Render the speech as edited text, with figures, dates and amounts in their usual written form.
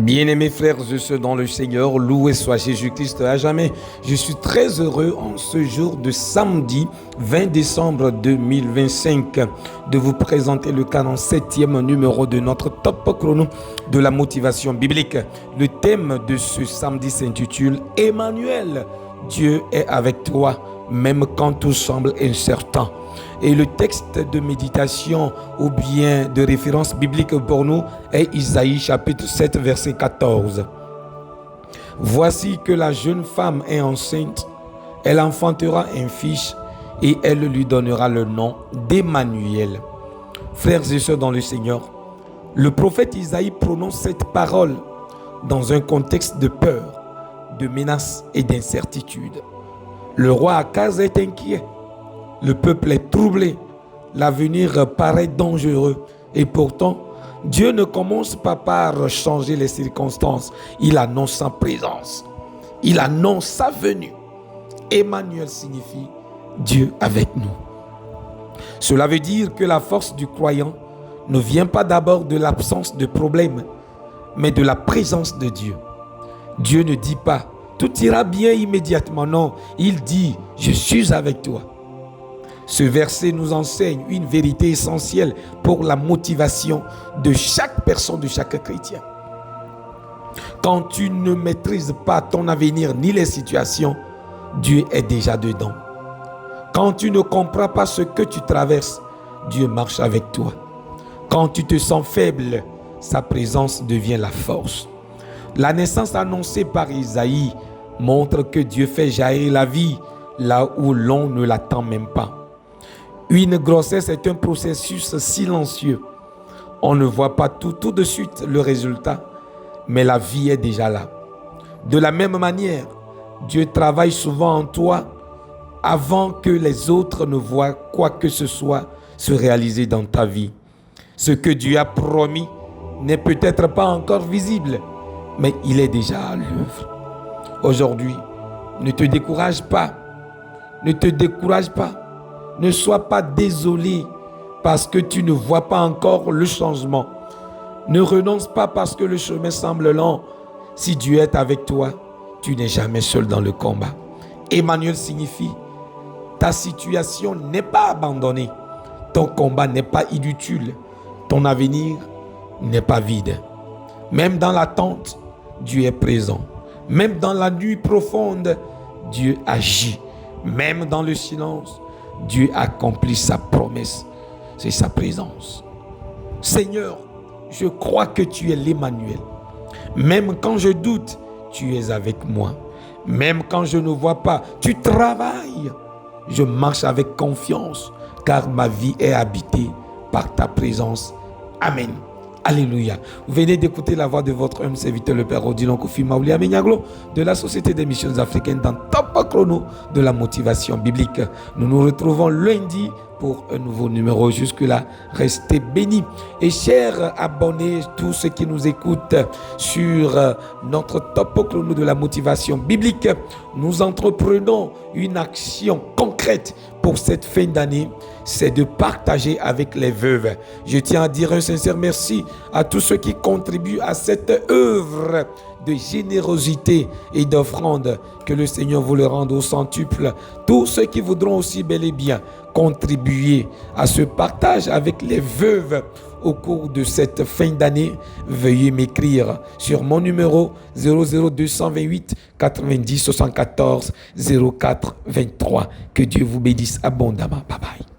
Bien-aimés frères et sœurs dans le Seigneur, loué soit Jésus-Christ à jamais. Je suis très heureux en ce jour de samedi 20 décembre 2025 de vous présenter le 47e numéro de notre top chrono de la motivation biblique. Le thème de ce samedi s'intitule Emmanuel, Dieu est avec toi, même quand tout semble incertain. Et le texte de méditation ou bien de référence biblique pour nous est Isaïe chapitre 7 verset 14. Voici que la jeune femme est enceinte, elle enfantera un fils et elle lui donnera le nom d'Emmanuel. Frères et sœurs dans le Seigneur, le prophète Isaïe prononce cette parole dans un contexte de peur, de menace et d'incertitude. Le roi Akaz est inquiet. Le peuple est troublé, l'avenir paraît dangereux et pourtant, Dieu ne commence pas par changer les circonstances. Il annonce sa présence, il annonce sa venue. Emmanuel signifie Dieu avec nous. Cela veut dire que la force du croyant ne vient pas d'abord de l'absence de problèmes, mais de la présence de Dieu. Dieu ne dit pas tout ira bien immédiatement, non, il dit je suis avec toi. Ce verset nous enseigne une vérité essentielle pour la motivation de chaque personne, de chaque chrétien. Quand tu ne maîtrises pas ton avenir ni les situations, Dieu est déjà dedans. Quand tu ne comprends pas ce que tu traverses, Dieu marche avec toi. Quand tu te sens faible, sa présence devient la force. La naissance annoncée par Isaïe montre que Dieu fait jaillir la vie là où l'on ne l'attend même pas. Une grossesse est un processus silencieux. On ne voit pas tout de suite le résultat, mais la vie est déjà là. De la même manière, Dieu travaille souvent en toi avant que les autres ne voient quoi que ce soit se réaliser dans ta vie. Ce que Dieu a promis n'est peut-être pas encore visible, mais il est déjà à l'œuvre. Aujourd'hui, ne te décourage pas. Ne te décourage pas. Ne sois pas désolé parce que tu ne vois pas encore le changement. Ne renonce pas parce que le chemin semble lent. Si Dieu est avec toi, tu n'es jamais seul dans le combat. Emmanuel signifie ta situation n'est pas abandonnée. Ton combat n'est pas inutile. Ton avenir n'est pas vide. Même dans l'attente, Dieu est présent. Même dans la nuit profonde, Dieu agit. Même dans le silence, Dieu accomplit sa promesse, c'est sa présence. Seigneur, je crois que tu es l'Emmanuel. Même quand je doute, tu es avec moi. Même quand je ne vois pas, tu travailles. Je marche avec confiance, car ma vie est habitée par ta présence. Amen. Alléluia. Vous venez d'écouter la voix de votre homme serviteur, le Père Odilon Kofi Maouli Amenyaglo, de la Société des missions africaines dans Top Chrono de la motivation biblique. Nous nous retrouvons lundi pour un nouveau numéro. Jusque-là, restez bénis. Et chers abonnés, tous ceux qui nous écoutent sur notre Top Chrono de la motivation biblique, nous entreprenons une action concrète pour cette fin d'année, c'est de partager avec les veuves. Je tiens à dire un sincère merci à tous ceux qui contribuent à cette œuvre de générosité et d'offrande. Que le Seigneur vous le rende au centuple. Tous ceux qui voudront aussi bel et bien contribuer à ce partage avec les veuves au cours de cette fin d'année, veuillez m'écrire sur mon numéro 00228 90 74 04 23. Que Dieu vous bénisse abondamment. Bye bye.